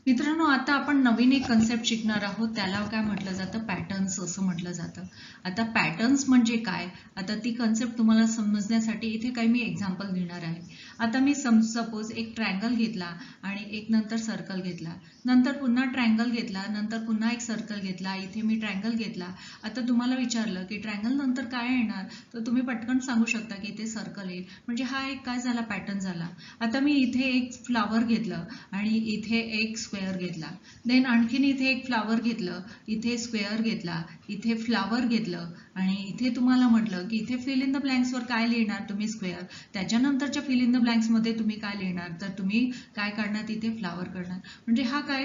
मित्रांनो, आता आपण नवीन एक कन्सेप्ट शिकणार आहोत. त्याला काय म्हटलं जातं, पॅटर्न्स असं म्हटलं जातं. आता पॅटर्न्स म्हणजे काय, आता ती कन्सेप्ट तुम्हाला समजण्यासाठी इथे काही मी एक्झाम्पल देणार आहे. आता मी सपोज एक ट्रायंगल घेतला आणि एक नंतर सर्कल घेतला, नंतर पुन्हा ट्रायंगल घेतला, नंतर पुन्हा एक सर्कल घेतला, इथे मी ट्रायंगल घेतला. आता तुम्हाला विचारलं की ट्रायंगल नंतर काय येणार, तर तुम्ही पटकन सांगू शकता की इथे सर्कल येईल. म्हणजे हा एक काय झाला, पॅटर्न झाला. आता मी इथे एक फ्लावर घेतलं आणि इथे एक स्क्वेअर घेतला, देन आणखीन इथे एक फ्लावर घेतलं, इथे स्क्वेअर घेतला, इथे फ्लावर घेतलं आणि इथे तुम्हाला म्हटलं की इथे फिल इन द ब्लँक्सवर काय लिहिणार तुम्ही, स्क्वेअर. त्याच्यानंतरच्या फिल इन द ब्लँक्समध्ये तुम्ही काय लिहिणार, तर तुम्ही काय काढणार, तिथे फ्लावर करणार. म्हणजे हा काय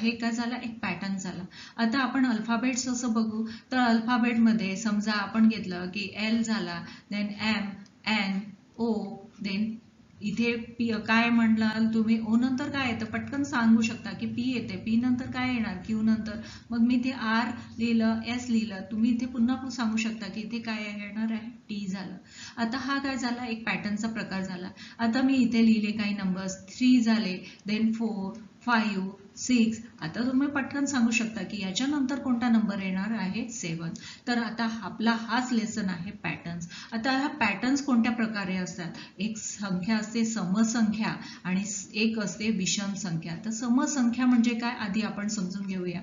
हे काय झाला, एक पॅटर्न झाला. आता आपण अल्फाबेट्स असं बघू तर अल्फाबेटमध्ये समजा आपण घेतलं की एल झाला, देन एम, एन, ओ, देन इथे पी काय म्हणलाल तुम्ही, ओ नंतर काय येतं पटकन सांगू शकता की पी येते, पी नंतर काय येणार, क्यू नंतर. मग मी इथे आर लिहिलं, एस लिहिलं, तुम्ही इथे पुन्हा सांगू शकता की इथे काय येणार आहे, टी झालं. आता हा काय झाला, एक पॅटर्नचा प्रकार झाला. आता मी इथे लिहिले काही नंबर्स, 3 झाले, देन 4, 5, 6. आता तुम्ही पटकन सांगू शकता की याच्यानंतर कोणता नंबर येणार आहे, 7. तर आता आपला हाच लेसन आहे पॅटर्न्स. आता हा पॅटर्न्स कोणत्या प्रकारे असतात, एक संख्या असते समसंख्या आणि एक असते विषम संख्या. तर समसंख्या म्हणजे काय, आधी आपण समजून घेऊया.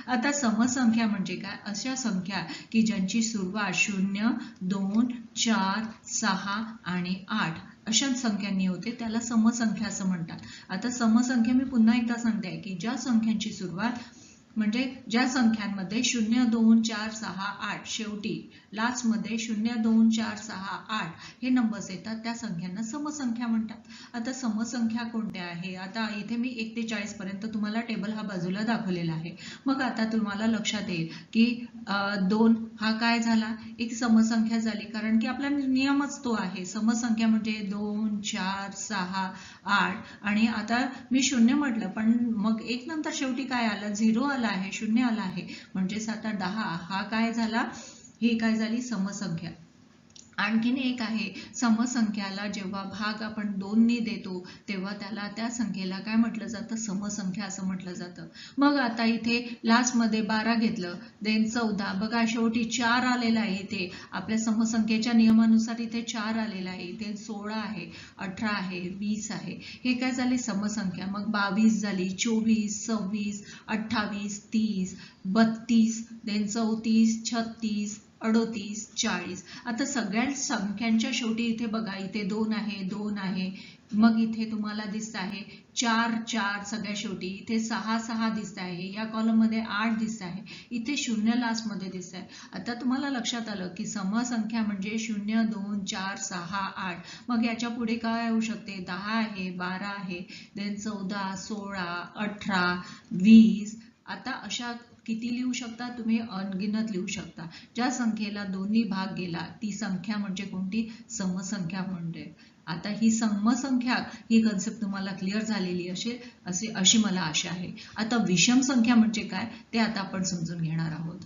आता समसंख्या म्हणजे काय, अशा संख्या की ज्यांची सुरुवात 0, 2, 4, 6 आणि 8 अशा संख्यांनी होते, त्याला समसंख्या असं म्हणतात. आता समसंख्या मी पुन्हा एकदा सांगते की ज्या संख्यांची सुरुवात म्हणजे ज्या संख्यांमध्ये 0, 2, 4, 6, 8 शेवटी लास्टमध्ये 0, 2, 4, 6, 8 हे नंबर्स येतात, त्या संख्यांना समसंख्या म्हणतात. आता समसंख्या कोणत्या आहे, आता इथे मी 1 ते 40 पर्यंत तुम्हाला टेबल हा बाजूला दाखवलेला आहे. मग आता तुम्हाला लक्षात येईल की 2 हा काय झाला, एक समसंख्या झाली, कारण की आपला नियमच तो आहे. समसंख्या म्हणजे 2, 4, 6, 8 आणि आता मी 0 म्हटलं, पण मग 1 नंतर शेवटी काय आलं, 0 आला आहे, 0 आला आहे, म्हणजेच आता 10 हा काय झाला, ही काय झाली, समसंख्या. आणखीन एक आहे, समसंख्याला जेव्हा भाग आपण 2 ने देतो तेव्हा त्याला, त्या संख्येला काय म्हटलं जातं, समसंख्या असं म्हटलं जातं. मग आता इथे लास्टमध्ये 12 घेतलं, देन 14, बघा शेवटी 4 आलेला आहे, इथे आपल्या समसंख्येच्या नियमानुसार इथे 4 आलेला आहे, इथे 16 आहे, 18 आहे, 20 आहे, हे काय झाले समसंख्या. मग 22 झाली, 24, 26, 28, 30, 32, देन 34, 36, 38, 40. आता सगळ्या संख्यांच्या शेवटी इथे बघा, इथे 2 आहे, 2 आहे, मग इथे तुम्हाला दिसत आहे 4, 4 सगळ्या शेवटी, इथे 6, 6 दिसत आहे, या कॉलम मध्ये 8 दिसत आहे, इथे 0 लास्ट मध्ये दिसत आहे. आता तुम्हाला लक्षात आलं की समसंख्या म्हणजे 0, 2, 4, 6, 8. मग याच्या पुढे काय होऊ शकते, 10 आहे, 12 आहे, देन 14, 16, 18, 20. आता अशा किती लिहू शकता तुम्ही, अनगिनत लिहू शकता. ज्या संख्येला 2 भाग गेला ती संख्या म्हणजे कोणती, समसंख्या म्हणजे. आता ही समसंख्या ही कन्सेप्ट तुम्हाला क्लिअर झालेली असेल अशी मला आशा आहे. आता विषम संख्या म्हणजे काय ते आता आपण समजून घेणार आहोत.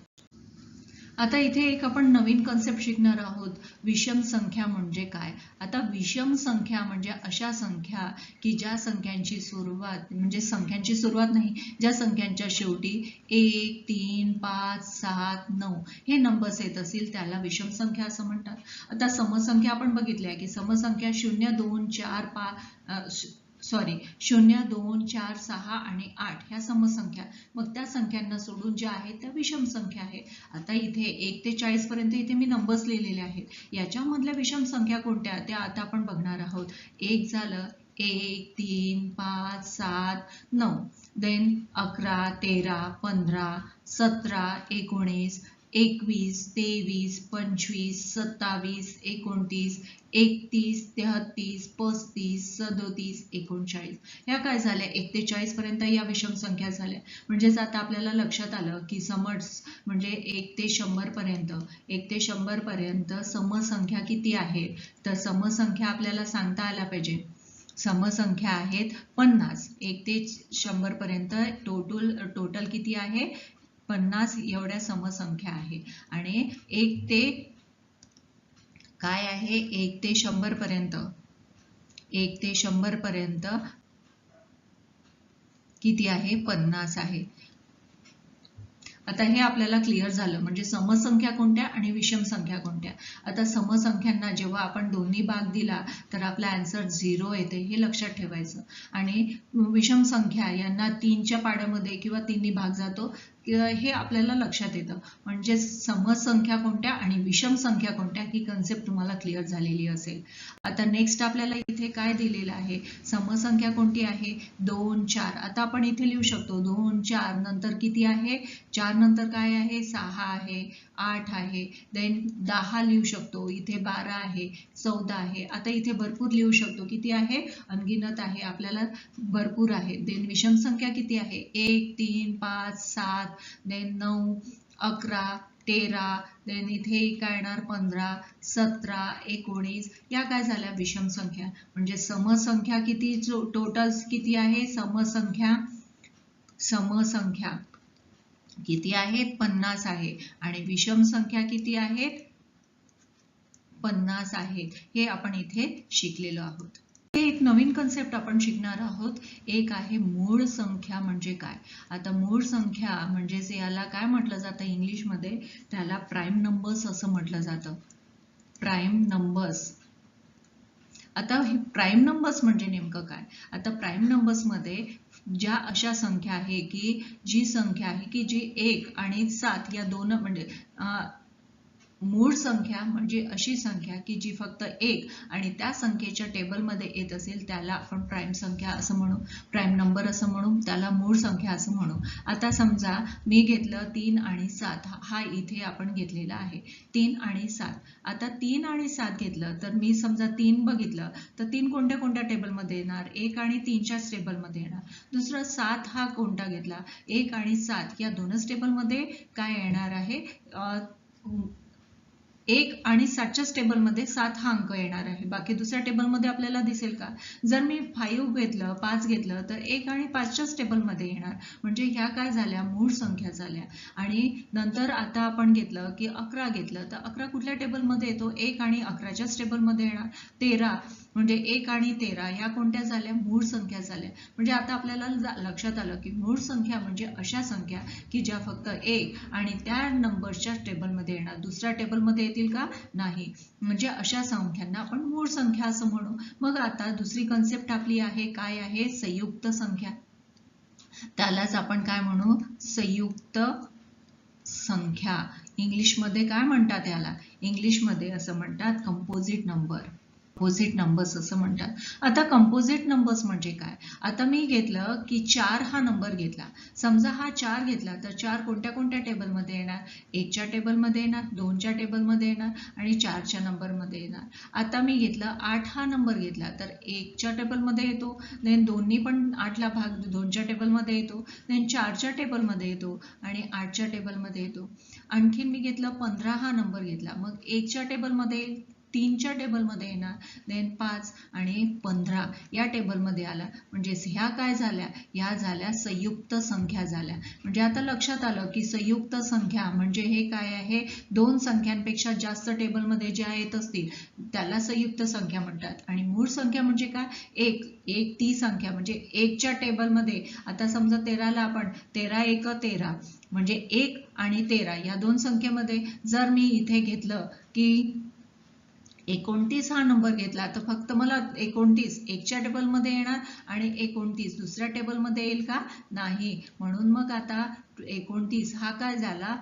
आता इथे एक आपण नवीन कन्सेप्ट शिकणार आहोत, विषम संख्या म्हणजे काय. आता विषम संख्या म्हणजे अशा संख्या की ज्या संख्यांची सुरुवात म्हणजे संख्यांची सुरुवात नाही, ज्या संख्यांच्या शेवटी 1, 3, 5, 7, 9 हे नंबर्स येत असतील त्याला विषम संख्या असं म्हणतात. आता समसंख्या आपण बघितल्या की समसंख्या 0, 2, 4, 5 0, 2, 4, 6 आणि 8 ह्या समसंख्या. मग त्या संख्यांना सोडून ज्या आहेत त्या विषम संख्या आहेत. आता इथे 1 ते 40 पर्यंत इथे मी नंबर्स लिहिलेले आहेत, याच्यामधल्या विषम संख्या कोणत्या त्या आता आपण बघणार आहोत. 1 झालं, 1, 3, 5, 7, 9, देन 11, 13, 15, 17, 19, 21, 23, 25, 27, 29, 31, 33, 35, 37, 39. ह्या काय झाल्या, 1 ते 40 पर्यंत या विषम संख्या झाल्या. म्हणजेच आता आपल्याला लक्षात आलं की समज म्हणजे 1 ते 100 पर्यंत, 1 ते 100 पर्यंत समसंख्या किती आहेत, तर समसंख्या आपल्याला सांगता आल्या पाहिजे. समसंख्या आहेत 50. 1 ते 100 पर्यंत टोटल किती आहे, 50 एवढ्या समसंख्या आहे. आणि 1 ते काय आहे, 1 ते 100 पर्यंत, 1 ते 100 पर्यंत किती आहे 50 आहे. आता हे आपल्याला क्लिअर झालं म्हणजे समसंख्या कोणत्या आणि विषम संख्या कोणत्या. आता समसंख्यांना जेव्हा आपण दोन्ही भाग दिला तर आपला आन्सर 0 येते हे लक्षात ठेवायचं. आणि विषम संख्या यांना 3च्या पाड्यामध्ये किंवा 3नी भाग जातो हे आपल्याला लक्षात येतं. म्हणजे समसंख्या कोणत्या आणि विषम संख्या कोणत्या ही कन्सेप्ट तुम्हाला क्लिअर झालेली असेल. आता नेक्स्ट आपल्याला इथे काय दिलेलं आहे, समसंख्या कोणती आहे 2 4. आता आपण इथे लिहू शकतो 2 4 नंतर किती आहे 4 नंतर काय आहे 6 आहे 8 आहे, देन 10 लिहू शकतो, इथे 12 आहे 14 आहे. आता इथे भरपूर लिहू शकतो, किती आहे अनगिनत आहे, आपल्याला भरपूर आहे. देन विषम संख्या किती आहे 1 3 5 7 देन 9 11 13 देन इथे काय येणार 15 17 19 या काय झाल्या विषम संख्या. म्हणजे समसंख्या किती टोटल किती आहे समसंख्या किती आहेत 50 आहे आणि विषम संख्या किती आहेत 50 आहेत. हे आपण इथे शिकलेलो आहोत. एक नवीन कन्सेप्ट आपण शिकणार आहोत. एक आहे मूळ संख्या म्हणजे काय. आता मूळ संख्या म्हणजे याला काय म्हटलं जातं इंग्लिशमध्ये, त्याला प्राईम नंबर्स असं म्हटलं जातं. Prime numbers. आता हे प्राईम नंबर्स म्हणजे नेमकं काय. आता प्राईम नंबर्स मध्ये ज्या अशा संख्या आहे की जी संख्या आहे की जी 1 आणि 7 या दोन म्हणजे मूळ संख्या म्हणजे अशी संख्या की जी फक्त 1 आणि त्या संख्येच्या टेबलमध्ये येत असेल त्याला आपण प्राईम संख्या असं म्हणू, प्राईम नंबर असं म्हणू, त्याला मूळ संख्या असं म्हणू. आता समजा मी घेतलं 3 आणि 7 हा इथे आपण घेतलेला आहे 3 आणि 7. आता 3 आणि 7 घेतलं तर मी समजा 3 बघितलं तर 3 कोणत्या कोणत्या टेबलमध्ये येणार 1 आणि 3च्याच टेबलमध्ये येणार. दुसरं 7 हा कोणता घेतला 1 आणि 7 या दोनच टेबलमध्ये काय येणार आहे 1 आणि 7च्याच टेबलमध्ये 7 हा अंक येणार आहे. बाकी दुसऱ्या टेबलमध्ये आपल्याला दिसेल का. जर मी 5 घेतलं 5 घेतलं तर 1 आणि 5च्याच टेबलमध्ये येणार. म्हणजे ह्या काय झाल्या मूळ संख्या झाल्या. आणि नंतर आता आपण घेतलं की 11 घेतलं तर 11 कुठल्या टेबलमध्ये येतो 1 आणि 11च्याच टेबलमध्ये येणार. 13 म्हणजे 1 आणि 13 या कोणत्या झाल्या मूळ संख्या झाल्या. म्हणजे आता आपल्याला लक्षात आलं की मूळ संख्या म्हणजे अशा संख्या की ज्या फक्त 1 आणि त्या नंबरच्या टेबलमध्ये येणार, दुसऱ्या टेबलमध्ये येतील का नाही. म्हणजे अशा संख्यांना आपण मूळ संख्या असं म्हणू. मग आता दुसरी कन्सेप्ट आपली आहे काय आहे संयुक्त संख्या. त्यालाच आपण काय म्हणू संयुक्त संख्या. इंग्लिशमध्ये काय म्हणतात याला, इंग्लिशमध्ये असं म्हणतात कंपोजिट नंबर. कंपोजिट नंबर्स असं म्हणतात. आता कंपोजिट नंबर्स म्हणजे काय. आता मी घेतलं की 4 हा नंबर घेतला. समजा हा 4 घेतला तर 4 कोणत्या कोणत्या टेबलमध्ये येणार 1च्या टेबलमध्ये येणार 2च्या टेबलमध्ये येणार आणि 4च्या नंबरमध्ये येणार. आता मी घेतलं 8 हा नंबर घेतला तर 1च्या टेबलमध्ये येतो, देन 2नी पण 8ला भाग 2च्या टेबलमध्ये येतो, देन 4च्या टेबलमध्ये येतो आणि 8च्या टेबलमध्ये येतो. आणखीन मी घेतलं 15 हा नंबर घेतला मग 1च्या टेबलमध्ये 3च्या टेबलमध्ये येणार, देन 5 आणि 15 या टेबलमध्ये आला. म्हणजे ह्या काय झाल्या या झाल्या संयुक्त संख्या झाल्या. म्हणजे आता लक्षात आलं की संयुक्त संख्या म्हणजे हे काय आहे दोन संख्यांपेक्षा जास्त टेबलमध्ये ज्या येत असतील त्याला संयुक्त संख्या म्हणतात. आणि मूळ संख्या म्हणजे काय एक ती संख्या म्हणजे 1च्या टेबलमध्ये. आता समजा 13ला आपण 13 1 13 म्हणजे 1 आणि 13 या दोन संख्येमध्ये जर मी इथे घेतलं की 29 हा नंबर घेतला तर फक्त मला 29 1च्या टेबलमध्ये येणार आणि 29 दुसऱ्या टेबलमध्ये येईल का नाही. म्हणून मग आता 29 हा काय झाला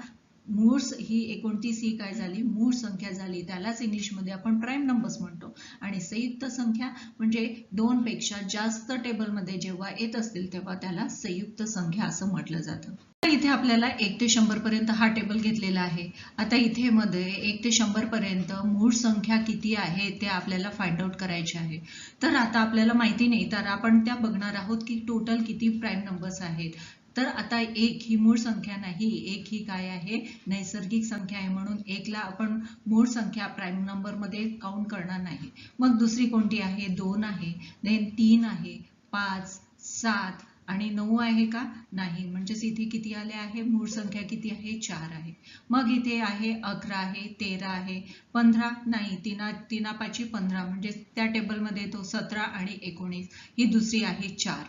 मूळ, ही 29 ही काय झाली मूळ संख्या झाली. त्यालाच इंग्लिशमध्ये आपण प्राईम नंबर्स म्हणतो. आणि संयुक्त संख्या म्हणजे 2 पेक्षा जास्त टेबलमध्ये जेव्हा येत असतील तेव्हा त्याला संयुक्त संख्या असं म्हटलं जातं. इथे आपल्याला 1 ते 100 पर्यंत हा टेबल घेतलेला आहे. आता इथे मध्ये 1 ते 100 पर्यंत मूळ संख्या किती आहे ते आपल्याला फाइंड आउट करायचे आहे. तर आता आपल्याला माहिती नाही तर आपण त्या बघणार आहोत की टोटल किती प्राईम नंबर्स आहेत. तर आता 1 ही मूळ संख्या नाही, 1 ही काय आहे नैसर्गिक संख्या आहे. म्हणून 1ला आपण मूळ संख्या प्राईम नंबर मध्ये काउंट करणार नाही. मग दुसरी कोणती आहे 2 आहे, देन 3 आहे, 5 7 आणि 9 आहे का नाही. म्हणजेच इथे किती आले आहे मूळ संख्या किती आहे 4 आहे. मग इथे आहे 11 आहे 13 आहे 15 नाही, 3 5 15 म्हणजे त्या टेबलमध्ये तो 17 आणि 19 ही दुसरी आहे 4.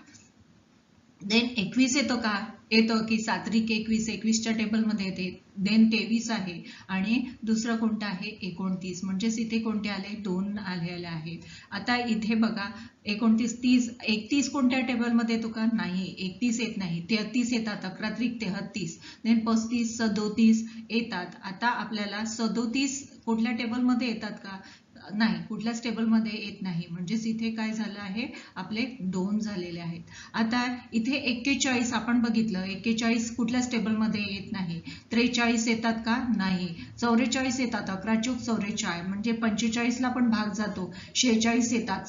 देन 21 येतो का? येतं की 7 21, 21च्या टेबलमध्ये येते. देन 23 आहे आणि दुसरं कोणतं आहे 29. म्हणजेच इथे कोणते आले 2 आलेले आहेत. आता इथे बघा 29, 30, 31 कोणत्या टेबलमध्ये येतो का? नाही, 31 येत नाही. 33 येतात, 11 33. देन 35, 37 येतात. आता आपल्याला 37 कुठल्या टेबलमध्ये येतात का? नाही, कुठल्याच टेबलमध्ये येत नाही. म्हणजेच इथे काय झालं आहे, आपले 2 झालेले आहेत. आता इथे 41 आपण बघितलं, 41 कुठल्याच टेबलमध्ये येत नाही. 43 येतात का? नाही. 44 येतात, 11 चूक 44, म्हणजे 45 ला पण भाग जातो. 46 येतात,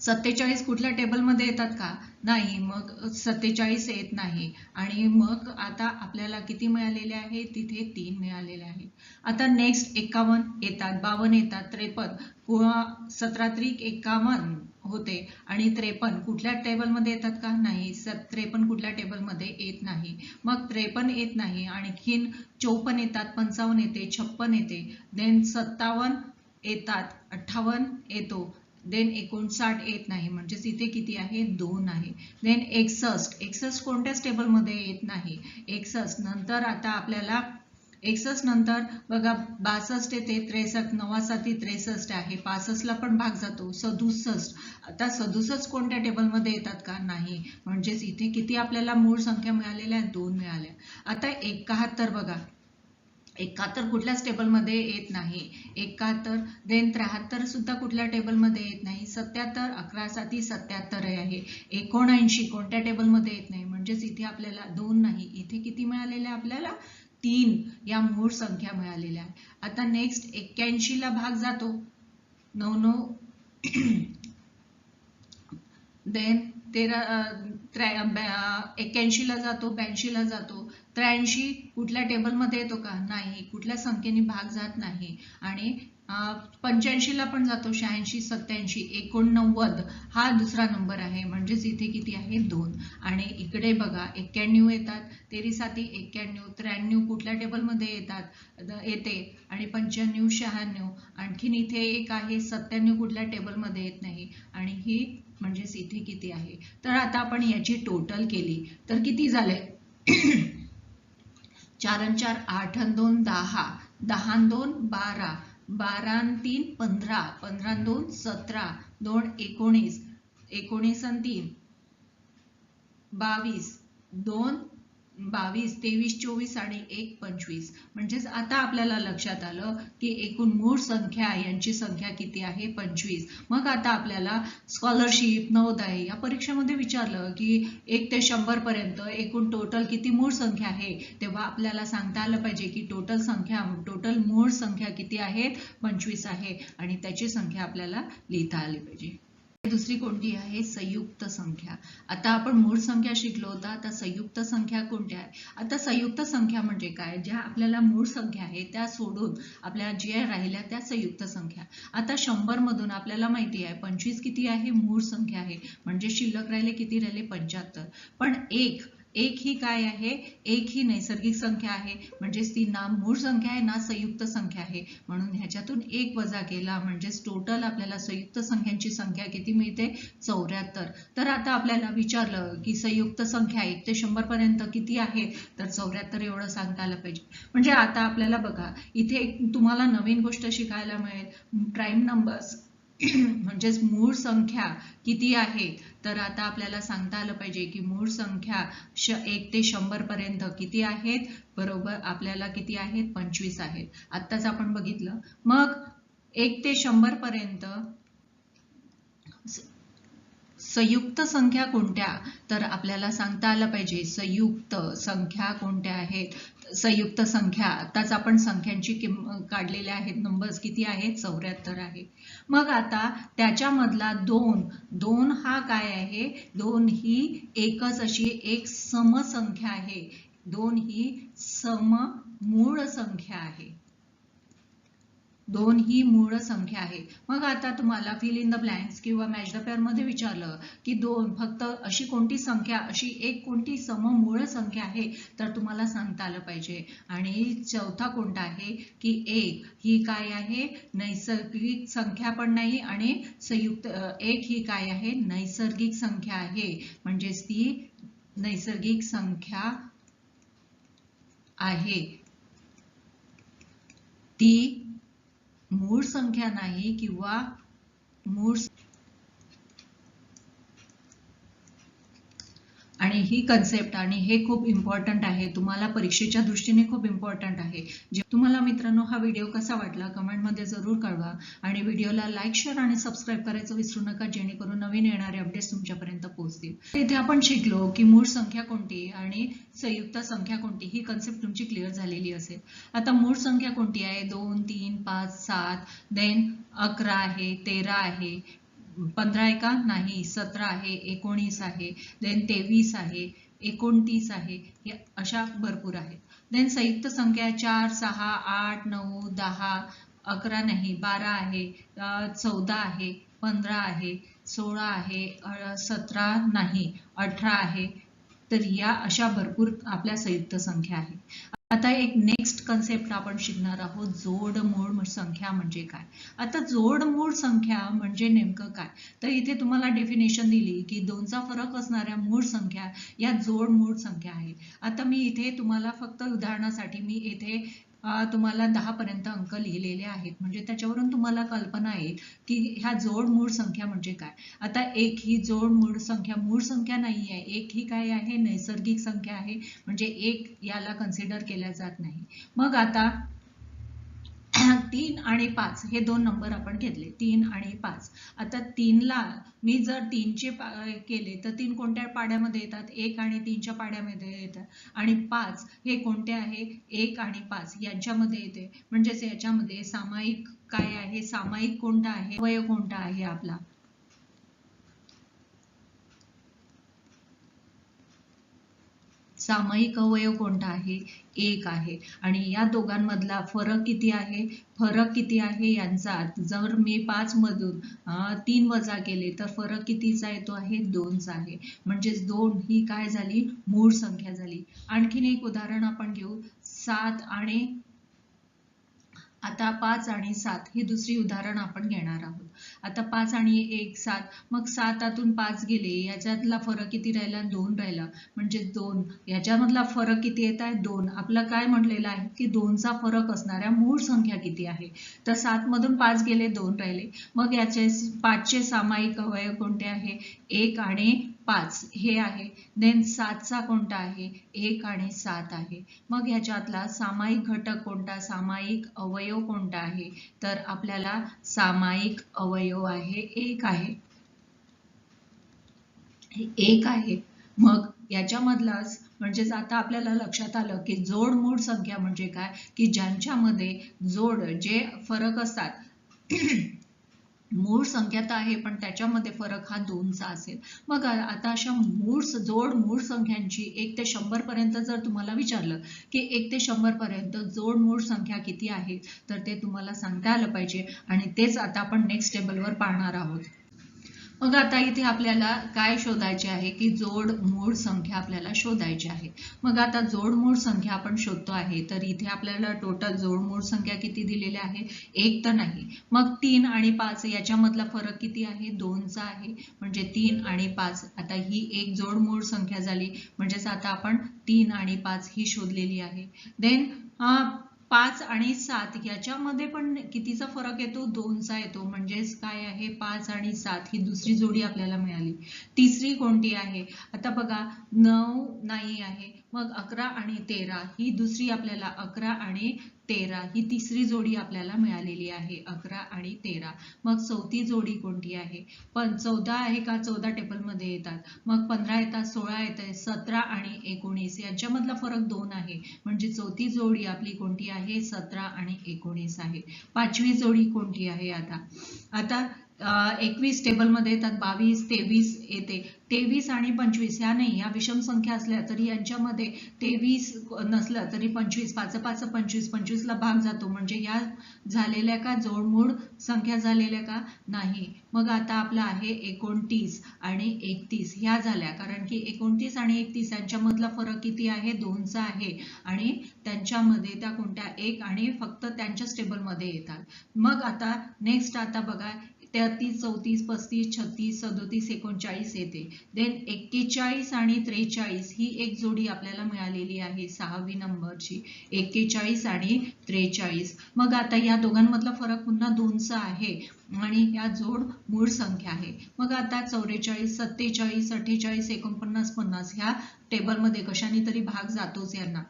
47 कुठल्या टेबलमध्ये येतात का? नाही, मग 47 येत नाही. आणि मग आता आपल्याला किती मिळालेले आहेत? तिथे 3 मिळालेले आहेत. आता नेक्स्ट 51 येतात, 52 येतात, 53 किंवा 17 त्रिक 51 होते आणि 53 कुठल्या टेबलमध्ये येतात का? नाही, 53 कुठल्या टेबलमध्ये येत नाही. मग 53 येत नाही, आणखीन 54 येतात, 55 येते, 56 येते, देन 57 येतात, 58 येतो, देन 59 येत नाही. म्हणजेच इथे किती आहे? 2 आहे. देन 61 कोणत्याच टेबलमध्ये येत नाही. 61 नंतर आता आपल्याला 61 नंतर बघा 62 येते, 63, 9 63 आहे, 65 ला पण भाग जातो, 67. आता 67 कोणत्या टेबलमध्ये येतात का? नाही. म्हणजेच इथे किती आपल्याला मूळ संख्या मिळालेल्या आहेत? 2 मिळाल्या. आता 71 बघा, 71 कुठल्याच टेबलमध्ये येत नाही. 71, देन 73 सुद्धा कुठल्या टेबलमध्ये येत नाही. 77, 11 7 77 आहे. 79 कोणत्या टेबलमध्ये येत नाही. म्हणजेच इथे आपल्याला 2 नाही, इथे किती मिळालेल्या आपल्याला? 3 या मूळ संख्या मिळालेल्या आहे. आता नेक्स्ट 81 ला भाग जातो, 9 9 देन 81 ला जातो, 82 ला जातो, 83 कुठल्या टेबलमध्ये येतो का? नाही, कुठल्या संख्येने भाग जात नाही. आणि 85 ला पण जातो, 86 87 89 हा दुसरा नंबर आहे. म्हणजेच इथे किती आहे? 2. आणि इकडे बघा 91 येतात, 93 91, 93 कुठल्या टेबलमध्ये येते आणि 95 96. आणखीन इथे एक आहे 97 कुठल्या टेबलमध्ये येत नाही. आणि ही म्हणजेच इथे किती आहे? तर आता आपण याची टोटल केली तर किती झाले? 4 आणि 4 8 आणि 2 10, 10 आणि 2 12, 12 आणि 3 15, 15 आणि 2 17, 2 19, 19 आणि 3 22, 2 22, 23 24 आणि 1 25. म्हणजेच आता आपल्याला लक्षात आलं की एकूण मूळ संख्या यांची संख्या किती आहे? 25. मग आता आपल्याला स्कॉलरशिप नवोदय या परीक्षेमध्ये विचारलं की 1 ते 100 पर्यंत एकूण टोटल किती मूळ संख्या आहे, तेव्हा आपल्याला सांगता आलं पाहिजे की टोटल मूळ संख्या किती आहेत? 25 आहे आणि त्याची संख्या आपल्याला लिहिता आली पाहिजे. दुसरी कोणती आहे? संयुक्त संख्या. आता आपण मूळ संख्या शिकलो होता, आता संयुक्त संख्या कोणत्या आहे? आता संयुक्त संख्या म्हणजे काय? ज्या आपल्याला मूळ संख्या आहे त्या सोडून आपल्या ज्या राहिल्या त्या संयुक्त संख्या. आता 100 मधून आपल्याला माहिती आहे 25 किती आहे? मूळ संख्या आहे. म्हणजे शिल्लक राहिले किती राहिले? 75. पण एक ही काय आहे? एक ही नैसर्गिक संख्या आहे. म्हणजेच ती ना मूळ संख्या आहे ना संयुक्त संख्या आहे. म्हणून ह्याच्यातून 1 वजा केला म्हणजेच टोटल आपल्याला संयुक्त संख्यांची संख्या किती मिळते? 74. तर आता आपल्याला विचारलं की संयुक्त संख्या 1 ते 100 पर्यंत किती आहे? तर 74 एवढं सांगता आलं पाहिजे. म्हणजे आता आपल्याला बघा इथे तुम्हाला नवीन गोष्ट शिकायला मिळेल, प्राईम नंबर्स म्हणजेच मूळ संख्या किती आहे. तर आता आपल्याला सांगता आलं पाहिजे की मूळ संख्या 1 ते 100 पर्यंत किती आहेत? बरोबर आपल्याला किती आहेत? 25 आहेत. आत्ताच आपण बघितलं. मग 1 ते 100 पर्यंत संयुक्त संख्या कोणत्या? तर आपल्याला सांगता आलं पाहिजे संयुक्त संख्या कोणत्या आहेत? संयुक्त संख्या आताच आपण संख्यांची काढलेल्या आहेत, नंबर्स किती आहेत? 74 आहे. मग आता त्याच्यामधला 2 हा काय आहे? 2 ही एकच अशी एक समसंख्या आहे. 2 ही सममूळ संख्या आहे. 2 ही मूळ संख्या आहे. मग आता तुम्हाला फिल इन द ब्लँक्स किंवा मॅच द पेअर मध्ये विचारलं की 2 फक्त अशी कोणती संख्या, अशी एक कोणती सममूळ संख्या आहे, तर तुम्हाला सांगता आलं पाहिजे. आणि चौथा कोणता आहे की 1 ही काय आहे, नैसर्गिक संख्या पण नाही आणि संयुक्त 1 ही काय आहे, नैसर्गिक संख्या आहे. म्हणजेच ती नैसर्गिक संख्या आहे, ती मूळ संख्या नाही किंवा मूळ. आणि ही कन्सेप्ट आणि हे खूप इम्पॉर्टंट आहे, तुम्हाला परीक्षेच्या दृष्टीने खूप इम्पॉर्टंट आहे. जे तुम्हाला मित्रांनो हा व्हिडिओ कसा वाटला कमेंटमध्ये जरूर कळवा आणि व्हिडिओला लाईक, शेअर आणि सबस्क्राईब करायचं विसरू नका, जेणेकरून नवीन येणारे अपडेट्स तुमच्यापर्यंत पोहोचतील. इथे आपण शिकलो की मूळ संख्या कोणती आणि संयुक्त संख्या कोणती, ही कन्सेप्ट तुमची क्लिअर झालेली असेल. आता मूळ संख्या कोणती आहे, 2, 3, 5, 7, देन 11 आहे, 13 आहे, 15 आहे का, नाही, 17 आहे, 19 आहे, देन 23 आहे, 29 आहे, हे अशा भरपूर आहेत. देन संयुक्त संख्या 4, 6, 8, 9, 10, 11 नाही, 12 आहे, 14 आहे, 15 आहे, 16 आहे, 17 नाही, 18 आहे. तर या अशा भरपूर आपल्या संयुक्त संख्या आहेत. आता एक नेक्स्ट कन्सेप्ट आपण शिकणार आहोत, जोड मूळ संख्या म्हणजे काय. आता जोड मूळ संख्या म्हणजे नेमकं काय, तर इथे तुम्हाला डेफिनेशन दिली की 2चा फरक असणाऱ्या मूळ संख्या या जोड मूळ संख्या आहे. आता मी इथे तुम्हाला फक्त उदाहरणासाठी मी इथे तुम्हाला 10 पर्यंत अंक लिहिलेले आहेत, म्हणजे त्याच्यावरून तुम्हाला कल्पना येईल की ह्या जोड मूळ संख्या म्हणजे काय. आता 1 ही जोड मूळ संख्या नाही आहे, 1 ही काय आहे, नैसर्गिक संख्या आहे, म्हणजे 1 याला कन्सिडर केल्या जात नाही. मग आता 3 आणि 5 हे दोन नंबर आपण घेतले, 3 आणि 5. आता 3ला मी जर 3चे केले तर 3 कोणत्या पाड्यामध्ये येतात, 1 आणि 3च्या पाड्यामध्ये येतात. आणि 5 हे कोणते आहे, 1 आणि 5 यांच्यामध्ये येते. म्हणजेच याच्यामध्ये सामायिक काय आहे, सामायिक कोणता आहे, अवयव कोणता आहे आपला. सामायिक अवयव कोणता आहे, 1 आहे. आणि या दोघांमधला फरक किती आहे, फरक किती आहे यांचा, जर मी 5 मधून 3 वजा केले तर फरक कितीचा येतो आहे, 2चा आहे. म्हणजेच 2 ही काय झाली, मूळ संख्या झाली. आणखीन एक उदाहरण आपण घेऊ, 7 आणि आता 5 आणि 7 ही दुसरी उदाहरण आपण घेणार आहोत. आता 5 आणि 1 7, मग 7तून 5 गेले, याच्यातला फरक किती राहिला, 2 राहिला. म्हणजे 2 याच्यामधला फरक किती येत आहे, 2. आपलं काय म्हटलेलं आहे की 2चा फरक असणाऱ्या मूळ संख्या किती आहे, तर 7 मधून 5 गेले, 2 राहिले. मग याचे 5चे सामायिक अवयव कोणते आहे, 1 आणि 5 हे आहे. देन 7चा कोणता आहे, 1 आणि 7 आहे. मग ह्याच्यातला सामायिक घटक कोणता, सामायिक अवयव कोणता आहे, तर आपल्याला सामायिक अवयव आहे 1 आहे, 1 आहे. मग याच्यामधलाच म्हणजेच आता आपल्याला लक्षात आलं की जोड मूळ संख्या म्हणजे काय, की ज्यांच्यामध्ये जोड जे फरक असतात मूळ संख्या तर आहे पण त्याच्यामध्ये फरक हा 2चा असेल. मग आता अशा जोड मूळ संख्यांची 1 ते 100 पर्यंत जर तुम्हाला विचारलं की 1 ते 100 पर्यंत जोड मूळ संख्या किती आहे, तर ते तुम्हाला सांगता आलं पाहिजे. आणि तेच आता आपण नेक्स्ट टेबलवर पाहणार आहोत. मग आता इथे आपल्याला काय शोधायचे आहे की जोड मूळ संख्या आपल्याला शोधायची आहे. मग आता जोड मूळ संख्या आपण शोधतो आहे, तर इथे आपल्याला टोटल जोड मूळ संख्या किती दिलेल्या आहे, 1 तर नाही. मग 3 आणि 5 याच्यामधला फरक किती आहे, 2चा आहे. म्हणजे 3 आणि 5, आता ही एक जोड मूळ संख्या झाली. म्हणजेच आता आपण 3 आणि 5 ही शोधलेली आहे. देन 5 आणि 7 याच्यामध्ये पण कितीचा फरक येतो, 2चा येतो. म्हणजेच काय आहे, 5 आणि 7 ही दुसरी जोडी आपल्याला मिळाली. तिसरी कोणती आहे, आता बघा 9 नाही आहे. मग 11 आणि 13 ही दुसरी आपल्याला, 11 आणि 13 ही तिसरी जोडी आपल्याला मिळालेली आहे, 11 आणि 13. मग चौथी जोडी कोणती आहे, पण 14 आहे का, 14 टेबलमध्ये येतात. मग 15 येतात, 16 येतात, 17 आणि 19 यांच्यामधला फरक 2 आहे. म्हणजे चौथी जोडी आपली कोणती आहे, 17 आणि 19 आहे. पाचवी जोडी कोणती आहे, आता 21 टेबलमध्ये येतात, 22, 23 येते. 23 आणि 25 ह्या नाही, ह्या विषम संख्या असल्या तरी यांच्यामध्ये 23 नसलं तरी 25, 5 5 25, 25 ला भाग जातो, म्हणजे ह्या झालेल्या का जोडमूळ संख्या झालेल्या का नाही. मग आता आपला आहे 29 आणि 31 ह्या झाल्या, कारण की 29 आणि 31 यांच्यामधला फरक किती आहे, 2चा आहे आणि त्यांच्यामध्ये त्या कोणत्या एक आणि फक्त त्यांच्याच टेबलमध्ये येतात. मग आता नेक्स्ट आता बघा 33, 34, 35, 36, 37, 39 येते. देन 41 आणि 43 ही एक जोडी आपल्याला मिळालेली आहे 6वी नंबरची, 41 आणि 43. मग आता या दोघांमधला फरक पुन्हा 2चा आहे आणि या जोड मूळ संख्या आहे. मग आता 44, 47, 48, 49, 50 ह्या टेबलमध्ये कशाने तरी भाग जातोच यांना.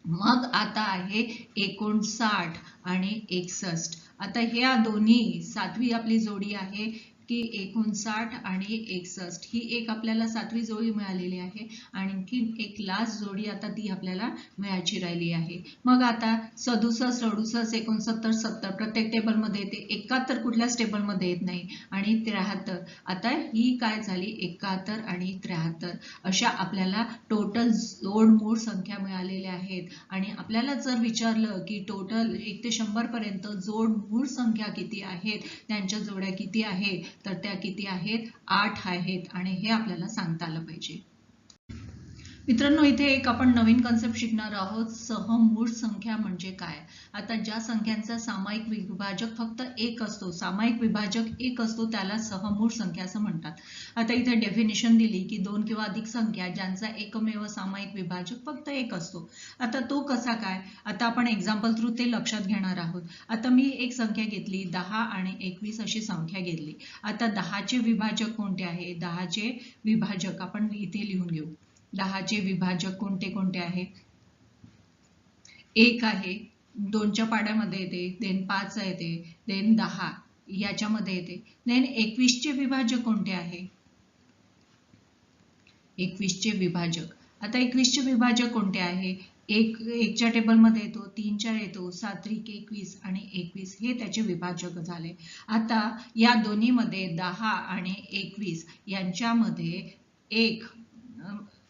मग आता आहे 59 आणि 61. आता ह्या दोन्ही 7वी आपली जोडी आहे की 59 आणि 61 ही एक आपल्याला 7वी जोडी मिळालेली आहे. आणखी एक लास्ट जोडी आता ती आपल्याला मिळायची राहिली आहे. मग आता 67, 68, 69, 70 प्रत्येक टेबलमध्ये येते. 71 कुठल्याच टेबलमध्ये येत नाही आणि 73. आता ही काय झाली, 71 आणि 73 अशा आपल्याला टोटल जोड मूळ संख्या मिळालेल्या आहेत. आणि आपल्याला जर विचारलं की टोटल 1 ते 100 पर्यंत जोड मूळ संख्या किती आहेत, त्यांच्या जोड्या किती आहेत, तर त्या किती आहेत, 8 आहेत आणि हे आपल्याला सांगता आलं पाहिजे. मित्रांनो, इथे एक आपण नवीन कन्सेप्ट शिकणार आहोत, सहमूळ संख्या म्हणजे काय. आता ज्या संख्यांचा सामायिक विभाजक फक्त एक असतो, सामायिक विभाजक एक असतो, त्याला सहमूळ संख्या असं म्हणतात. आता इथे डेफिनेशन दिली की 2 किंवा अधिक संख्या ज्यांचा एकमेव सामायिक विभाजक फक्त एक असतो. आता तो कसा काय, आता आपण एक्झाम्पल थ्रू ते लक्षात घेणार आहोत. आता मी एक संख्या घेतली, 10 आणि 21 अशी संख्या घेतली. आता 10चे विभाजक कोणते आहे, 10चे विभाजक आपण इथे लिहून घेऊ. 10चे विभाजक कोणते कोणते आहे, 1 आहे, 2च्या पाड्यामध्ये येते, देन 5 येते, देन 10 याच्यामध्ये येते. देन 21चे विभाजक कोणते आहे, 21चे विभाजक. आता 21चे विभाजक कोणते आहे, 1च्या टेबलमध्ये येतो, 3च्या येतो, 7 त्रिक 21 आणि 21 हे त्याचे विभाजक झाले. आता या दोन्हीमध्ये 10 आणि 21 यांच्यामध्ये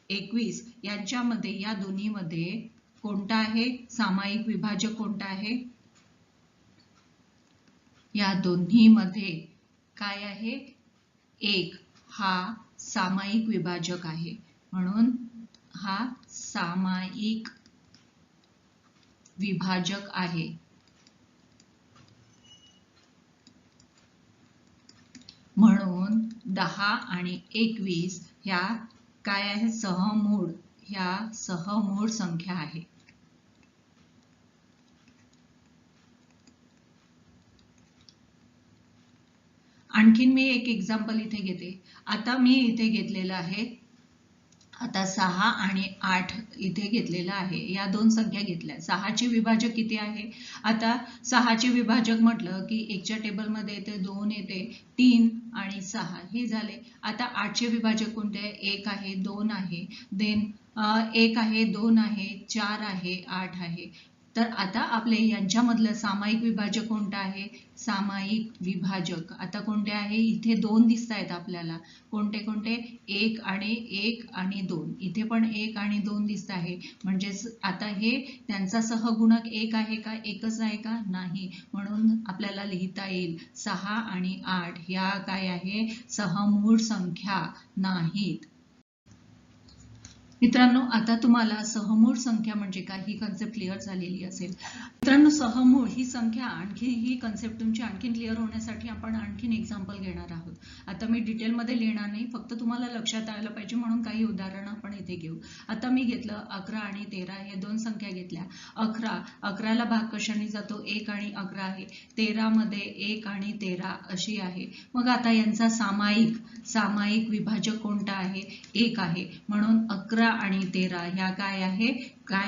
21 यांच्यामध्ये या दोन्हीमध्ये कोणता आहे सामायिक विभाजक, कोणता आहे, या दोन्हीमध्ये काय आहे, 1 हा सामायिक विभाजक आहे, म्हणून हा सामायिक विभाजक आहे. म्हणून 10 आणि 21 ह्या काय आहे, सहमूळ, ह्या सहमूळ संख्या आहे. आणखीन मी एक एक्झाम्पल इथे घेते. आता मी इथे घेतलेलं आहे, आता 6 आणि 8 इथे घेतलेला आहे, या दोन संख्या घेतल्या. 6चे विभाजक किती आहे, आता 6चे विभाजक म्हटलं की 1च्या टेबलमध्ये येते, 2 येते, 3 आणि 6 हे झाले. आता 8चे विभाजक कोणते आहे, 1 आहे, 2 आहे, देन 1 आहे, 2 आहे, 4 आहे, 8 आहे. तर आता आपले यांच्यामधलं सामायिक विभाजक कोणतं आहे, सामायिक विभाजक आता कोणते आहे, इथे 2 दिसत आहेत आपल्याला, कोणते कोणते, 1 आणि 1 आणि 2, इथे पण 1 आणि 2 दिसत आहे. म्हणजेच आता हे त्यांचा सहगुणक 1 आहे का, एकच आहे का, नाही. म्हणून आपल्याला लिहिता येईल 6 आणि 8 ह्या काय आहे, सहमूळ संख्या नाहीत. मित्रांनो, आता तुम्हाला सहमूळ संख्या म्हणजे काय ही कन्सेप्ट क्लिअर झालेली असेल. मित्रांनो, सहमूळ ही संख्या आणखी ही कन्सेप्ट तुमची आणखीन क्लिअर होण्यासाठी आपण आणखीन एक्झाम्पल घेणार आहोत. आता मी डिटेलमध्ये लिहिणार नाही, फक्त तुम्हाला लक्षात आलं पाहिजे म्हणून काही उदाहरणं आपण इथे घेऊ. आता मी घेतलं 11 आणि 13 हे दोन संख्या घेतल्या. 11ला भाग कशाने जातो, 1 आणि 11 आहे. 13 मध्ये 1 आणि 13 अशी आहे. मग आता यांचा सामायिक विभाजक कोणता आहे, 1 आहे. म्हणून 11 आणि 13 ह्या काय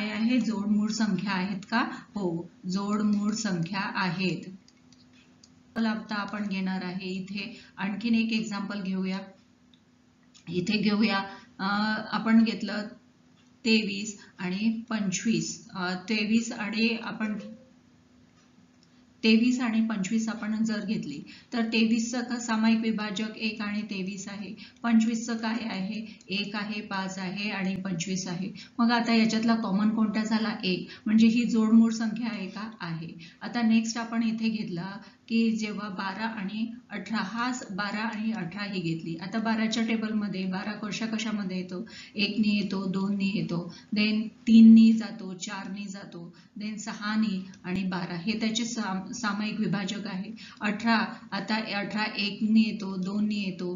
आहे, जोडमूळ संख्या आहेत का, हो, जोडमूळ संख्या आहेत. आता आपण घेणार आहे इथे आणखीन एक एक्झाम्पल घेऊया. इथे घेऊया, आपण घेतलं 23 आणि 25, 23 आणि आपण 23 आणि 25 आपण जर घेतली तर 23चं सामायिक विभाजक 1 आणि 23 आहे. 25चं काय आहे? 1 आहे, 5 आहे आणि 25 आहे. मग आता याच्यातला कॉमन कोणता झाला? 1. म्हणजे ही जोडमूळ संख्या आहे का? आहे. आता नेक्स्ट आपण इथे घेतला की जेव्हा 12 आणि 18 हा 12 आणि 18 ही घेतली. आता 12च्या टेबलमध्ये 12 कशामध्ये येतो? 1 नी येतो, 2 नी येतो, देन 3 नी जातो, 4 नी जातो, देन 6 नी आणि 12 हे त्याचे सामायिक विभाजक आहे. 18 आता 18 1 नी येतो, 2 नी येतो,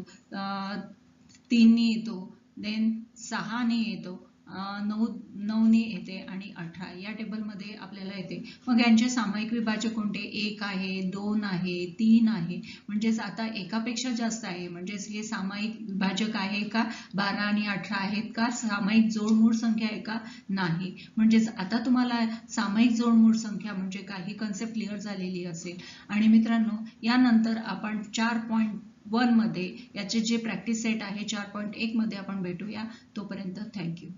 3 नी येतो, देन 6 नी येतो, 9 नी येते आणि 18 या टेबलमध्ये आपल्याला येते. मग यांचे सामायिक विभाजक कोणते? 1 आहे, 2 आहे, 3 आहे. म्हणजेच आता एकापेक्षा जास्त आहे. म्हणजेच हे सामायिक विभाजक आहे का? 12 आणि 18 आहेत का? सामायिक जोडमूळ संख्या आहे का? नाही. म्हणजेच आता तुम्हाला सामायिक जोडमूळ संख्या म्हणजे काय ही कन्सेप्ट क्लिअर झालेली असेल. आणि मित्रांनो, यानंतर आपण 4.1 मध्ये याचे जे प्रॅक्टिस सेट आहे 4.1 मध्ये आपण भेटूया. तोपर्यंत थँक्यू.